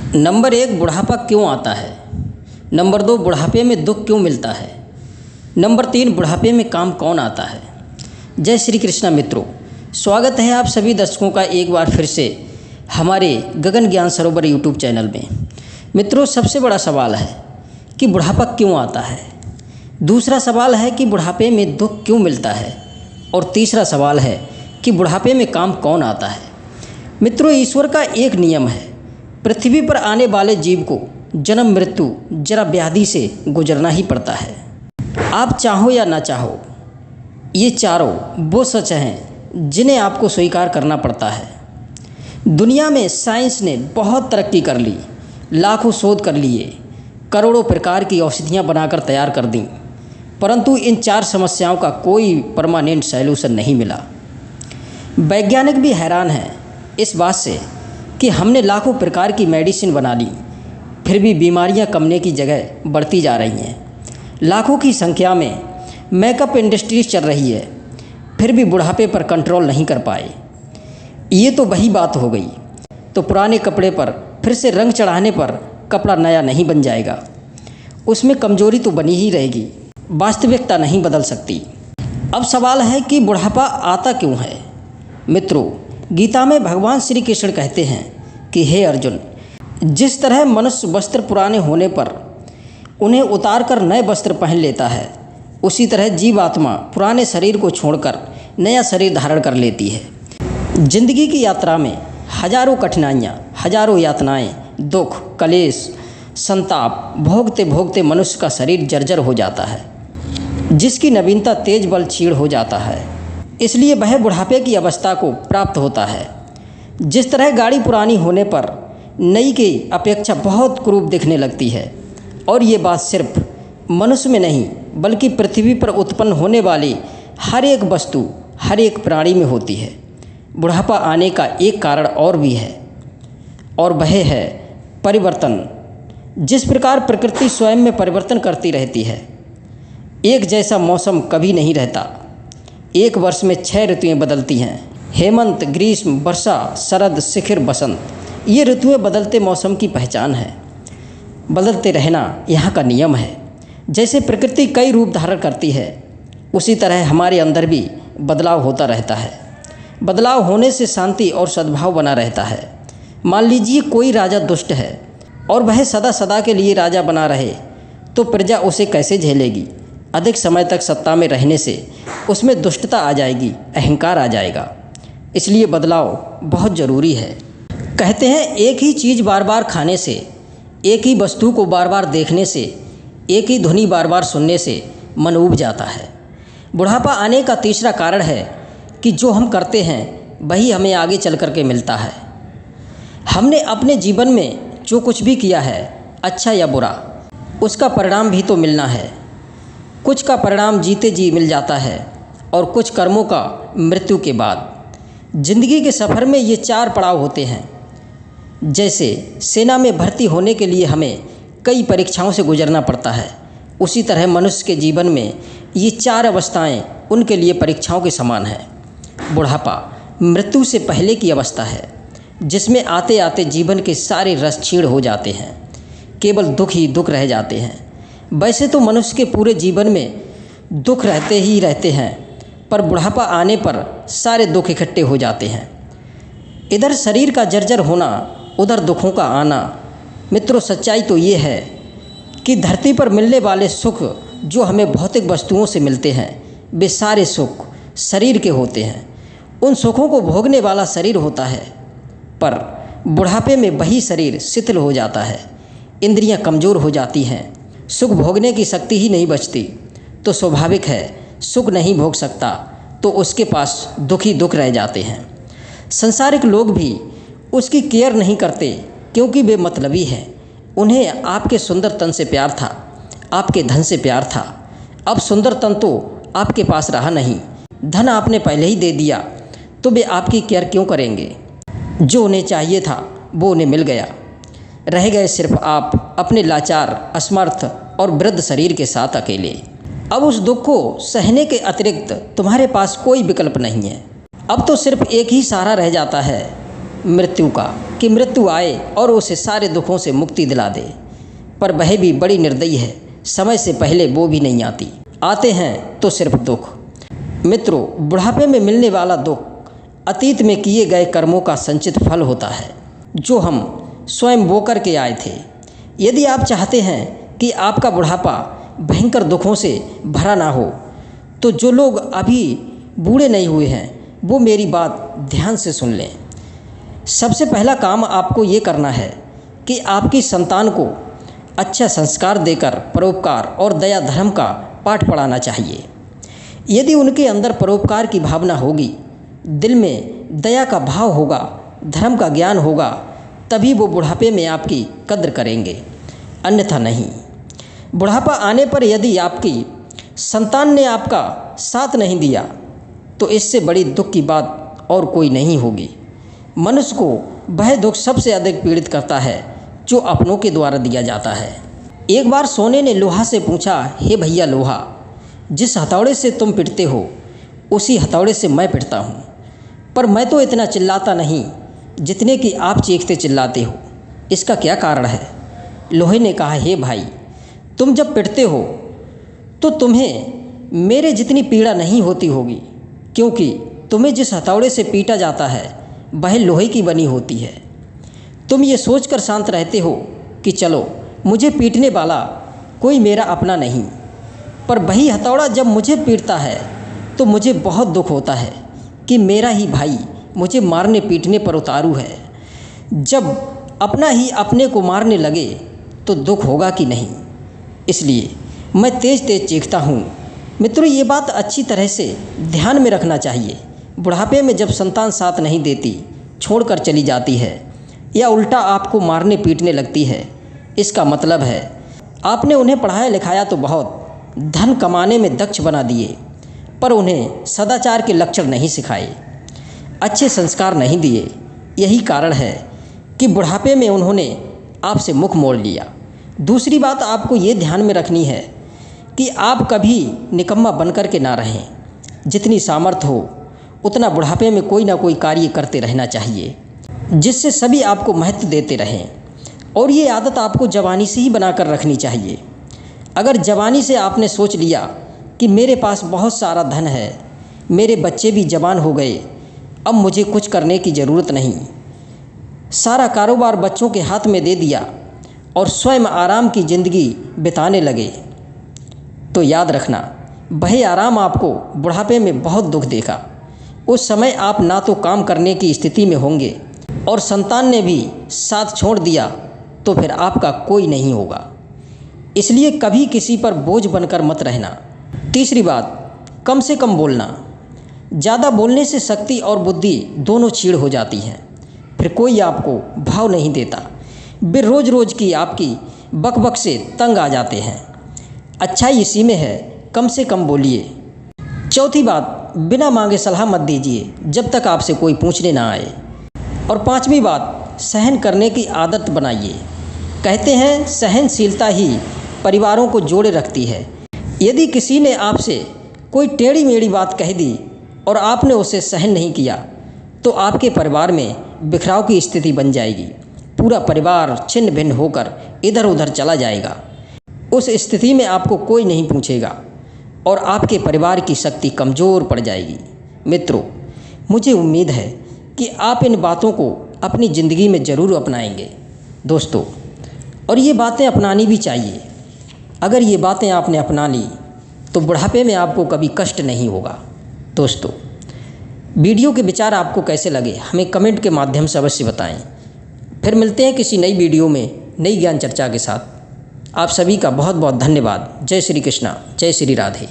Number 1, बुढ़ापा क्यों आता है। नंबर 2, बुढ़ापे में दुख क्यों मिलता है। नंबर 3, बुढ़ापे में काम कौन आता है। जय श्री कृष्णा मित्रों, स्वागत है आप सभी दर्शकों का एक बार फिर से हमारे गगन ज्ञान सरोवर यूट्यूब चैनल में। मित्रों, सबसे बड़ा सवाल है कि बुढ़ापा क्यों आता है। दूसरा सवाल है कि बुढ़ापे में दुख क्यों मिलता है। और तीसरा सवाल है कि बुढ़ापे में काम कौन आता है। मित्रों, ईश्वर का एक नियम है, पृथ्वी पर आने वाले जीव को जन्म मृत्यु जरा व्याधि से गुजरना ही पड़ता है। आप चाहो या ना चाहो, ये चारों वो सच हैं जिन्हें आपको स्वीकार करना पड़ता है। दुनिया में साइंस ने बहुत तरक्की कर ली, लाखों शोध कर लिए, करोड़ों प्रकार की औषधियाँ बनाकर तैयार कर दी, परंतु इन चार समस्याओं का कोई परमानेंट सॉल्यूशन नहीं मिला। वैज्ञानिक भी हैरान हैं इस बात से कि हमने लाखों प्रकार की मेडिसिन बना ली, फिर भी बीमारियां कमने की जगह बढ़ती जा रही हैं। लाखों की संख्या में मेकअप इंडस्ट्रीज चल रही है, फिर भी बुढ़ापे पर कंट्रोल नहीं कर पाए। ये तो वही बात हो गई, तो पुराने कपड़े पर फिर से रंग चढ़ाने पर कपड़ा नया नहीं बन जाएगा, उसमें कमजोरी तो बनी ही रहेगी, वास्तविकता नहीं बदल सकती। अब सवाल है कि बुढ़ापा आता क्यों है। मित्रों, गीता में भगवान श्री कृष्ण कहते हैं कि हे अर्जुन, जिस तरह मनुष्य वस्त्र पुराने होने पर उन्हें उतार कर नए वस्त्र पहन लेता है, उसी तरह जीवात्मा पुराने शरीर को छोड़कर नया शरीर धारण कर लेती है। जिंदगी की यात्रा में हजारों कठिनाइयाँ, हजारों यातनाएं, दुख, कलेश, संताप भोगते भोगते मनुष्य का शरीर जर्जर हो जाता है, जिसकी नवीनता तेज बल क्षीण हो जाता है। इसलिए वह बुढ़ापे की अवस्था को प्राप्त होता है। जिस तरह गाड़ी पुरानी होने पर नई की अपेक्षा बहुत कुरूप दिखने लगती है, और ये बात सिर्फ मनुष्य में नहीं बल्कि पृथ्वी पर उत्पन्न होने वाली हर एक वस्तु, हर एक प्राणी में होती है। बुढ़ापा आने का एक कारण और भी है, और वह है परिवर्तन। जिस प्रकार प्रकृति स्वयं में परिवर्तन करती रहती है, एक जैसा मौसम कभी नहीं रहता। एक वर्ष में 6 ऋतुएं बदलती हैं, हेमंत, ग्रीष्म, वर्षा, शरद, शिशिर, बसंत। ये ऋतुएं बदलते मौसम की पहचान है। बदलते रहना यहाँ का नियम है। जैसे प्रकृति कई रूप धारण करती है, उसी तरह हमारे अंदर भी बदलाव होता रहता है। बदलाव होने से शांति और सद्भाव बना रहता है। मान लीजिए कोई राजा दुष्ट है और वह सदा सदा के लिए राजा बना रहे, तो प्रजा उसे कैसे झेलेगी। अधिक समय तक सत्ता में रहने से उसमें दुष्टता आ जाएगी, अहंकार आ जाएगा। इसलिए बदलाव बहुत ज़रूरी है। कहते हैं एक ही चीज़ बार बार खाने से, एक ही वस्तु को बार बार देखने से, एक ही ध्वनि बार बार सुनने से मन ऊब जाता है। बुढ़ापा आने का तीसरा कारण है कि जो हम करते हैं वही हमें आगे चल कर के मिलता है। हमने अपने जीवन में जो कुछ भी किया है, अच्छा या बुरा, उसका परिणाम भी तो मिलना है। कुछ का परिणाम जीते जी मिल जाता है और कुछ कर्मों का मृत्यु के बाद। जिंदगी के सफ़र में ये 4 पड़ाव होते हैं। जैसे सेना में भर्ती होने के लिए हमें कई परीक्षाओं से गुजरना पड़ता है, उसी तरह मनुष्य के जीवन में ये 4 अवस्थाएं उनके लिए परीक्षाओं के समान है। बुढ़ापा मृत्यु से पहले की अवस्था है, जिसमें आते आते जीवन के सारे रस क्षीण हो जाते हैं, केवल दुख ही दुख रह जाते हैं। वैसे तो मनुष्य के पूरे जीवन में दुख रहते ही रहते हैं, पर बुढ़ापा आने पर सारे दुख इकट्ठे हो जाते हैं। इधर शरीर का जर्जर होना, उधर दुखों का आना। मित्रों, सच्चाई तो ये है कि धरती पर मिलने वाले सुख जो हमें भौतिक वस्तुओं से मिलते हैं, वे सारे सुख शरीर के होते हैं। उन सुखों को भोगने वाला शरीर होता है, पर बुढ़ापे में वही शरीर शिथिल हो जाता है, इंद्रियां कमज़ोर हो जाती हैं, सुख भोगने की शक्ति ही नहीं बचती। तो स्वाभाविक है, सुख नहीं भोग सकता तो उसके पास दुख ही दुख रह जाते हैं। संसारिक लोग भी उसकी केयर नहीं करते, क्योंकि वे मतलबी हैं। उन्हें आपके सुंदर तन से प्यार था, आपके धन से प्यार था। अब सुंदर तन तो आपके पास रहा नहीं, धन आपने पहले ही दे दिया, तो वे आपकी केयर क्यों करेंगे। जो उन्हें चाहिए था वो उन्हें मिल गया, रह गए सिर्फ आप अपने लाचार, असमर्थ और वृद्ध शरीर के साथ अकेले। अब उस दुख को सहने के अतिरिक्त तुम्हारे पास कोई विकल्प नहीं है। अब तो सिर्फ एक ही सहारा रह जाता है, मृत्यु का कि मृत्यु आए और उसे सारे दुखों से मुक्ति दिला दे, पर वह भी बड़ी निर्दयी है, समय से पहले वो भी नहीं आती, आते हैं तो सिर्फ दुख। मित्रों, बुढ़ापे में मिलने वाला दुख अतीत में किए गए कर्मों का संचित फल होता है, जो हम स्वयं बो कर के आए थे। यदि आप चाहते हैं कि आपका बुढ़ापा भयंकर दुखों से भरा ना हो, तो जो लोग अभी बूढ़े नहीं हुए हैं वो मेरी बात ध्यान से सुन लें। सबसे पहला काम आपको ये करना है कि आपकी संतान को अच्छा संस्कार देकर परोपकार और दया धर्म का पाठ पढ़ाना चाहिए। यदि उनके अंदर परोपकार की भावना होगी, दिल में दया का भाव होगा, धर्म का ज्ञान होगा, तभी वो बुढ़ापे में आपकी कद्र करेंगे, अन्यथा नहीं। बुढ़ापा आने पर यदि आपकी संतान ने आपका साथ नहीं दिया तो इससे बड़ी दुख की बात और कोई नहीं होगी। मनुष्य को वह दुख सबसे अधिक पीड़ित करता है जो अपनों के द्वारा दिया जाता है। एक बार सोने ने लोहा से पूछा, हे भैया लोहा, जिस हथौड़े से तुम पिटते हो उसी हथौड़े से मैं पिटता हूँ, पर मैं तो इतना चिल्लाता नहीं जितने कि आप चीखते चिल्लाते हो, इसका क्या कारण है? लोहे ने कहा, हे भाई, तुम जब पिटते हो तो तुम्हें मेरे जितनी पीड़ा नहीं होती होगी, क्योंकि तुम्हें जिस हथौड़े से पीटा जाता है वह लोहे की बनी होती है। तुम ये सोचकर शांत रहते हो कि चलो मुझे पीटने वाला कोई मेरा अपना नहीं, पर वही हथौड़ा जब मुझे पीटता है तो मुझे बहुत दुख होता है कि मेरा ही भाई मुझे मारने पीटने पर उतारू है। जब अपना ही अपने को मारने लगे तो दुख होगा कि नहीं, इसलिए मैं तेज तेज चीखता हूँ। मित्रों, ये बात अच्छी तरह से ध्यान में रखना चाहिए। बुढ़ापे में जब संतान साथ नहीं देती, छोड़कर चली जाती है या उल्टा आपको मारने पीटने लगती है, इसका मतलब है आपने उन्हें पढ़ाया लिखाया तो बहुत, धन कमाने में दक्ष बना दिए, पर उन्हें सदाचार के लक्षण नहीं सिखाए, अच्छे संस्कार नहीं दिए। यही कारण है कि बुढ़ापे में उन्होंने आपसे मुख मोड़ लिया। दूसरी बात आपको ये ध्यान में रखनी है कि आप कभी निकम्मा बनकर के ना रहें। जितनी सामर्थ्य हो उतना बुढ़ापे में कोई ना कोई कार्य करते रहना चाहिए, जिससे सभी आपको महत्व देते रहें। और ये आदत आपको जवानी से ही बनाकर रखनी चाहिए। अगर जवानी से आपने सोच लिया कि मेरे पास बहुत सारा धन है, मेरे बच्चे भी जवान हो गए, अब मुझे कुछ करने की ज़रूरत नहीं, सारा कारोबार बच्चों के हाथ में दे दिया और स्वयं आराम की ज़िंदगी बिताने लगे, तो याद रखना वही आराम आपको बुढ़ापे में बहुत दुख देगा। उस समय आप ना तो काम करने की स्थिति में होंगे और संतान ने भी साथ छोड़ दिया तो फिर आपका कोई नहीं होगा। इसलिए कभी किसी पर बोझ बनकर मत रहना। तीसरी बात, कम से कम बोलना। ज़्यादा बोलने से शक्ति और बुद्धि दोनों छीड़ हो जाती हैं, फिर कोई आपको भाव नहीं देता, वे रोज़ रोज़ की आपकी बकबक से तंग आ जाते हैं। अच्छाई इसी में है, कम से कम बोलिए। चौथी बात, बिना मांगे सलाह मत दीजिए जब तक आपसे कोई पूछने ना आए। और पांचवी बात, सहन करने की आदत बनाइए। कहते हैं सहनशीलता ही परिवारों को जोड़े रखती है। यदि किसी ने आपसे कोई टेढ़ी मेढ़ी बात कह दी और आपने उसे सहन नहीं किया तो आपके परिवार में बिखराव की स्थिति बन जाएगी। पूरा परिवार छिन्न भिन्न होकर इधर उधर चला जाएगा। उस स्थिति में आपको कोई नहीं पूछेगा और आपके परिवार की शक्ति कमज़ोर पड़ जाएगी। मित्रों, मुझे उम्मीद है कि आप इन बातों को अपनी ज़िंदगी में ज़रूर अपनाएंगे दोस्तों, और ये बातें अपनानी भी चाहिए। अगर ये बातें आपने अपना ली तो बुढ़ापे में आपको कभी कष्ट नहीं होगा। दोस्तों, वीडियो के विचार आपको कैसे लगे हमें कमेंट के माध्यम से अवश्य बताएं। फिर मिलते हैं किसी नई वीडियो में नई ज्ञान चर्चा के साथ। आप सभी का बहुत बहुत धन्यवाद। जय श्री कृष्णा, जय श्री राधे।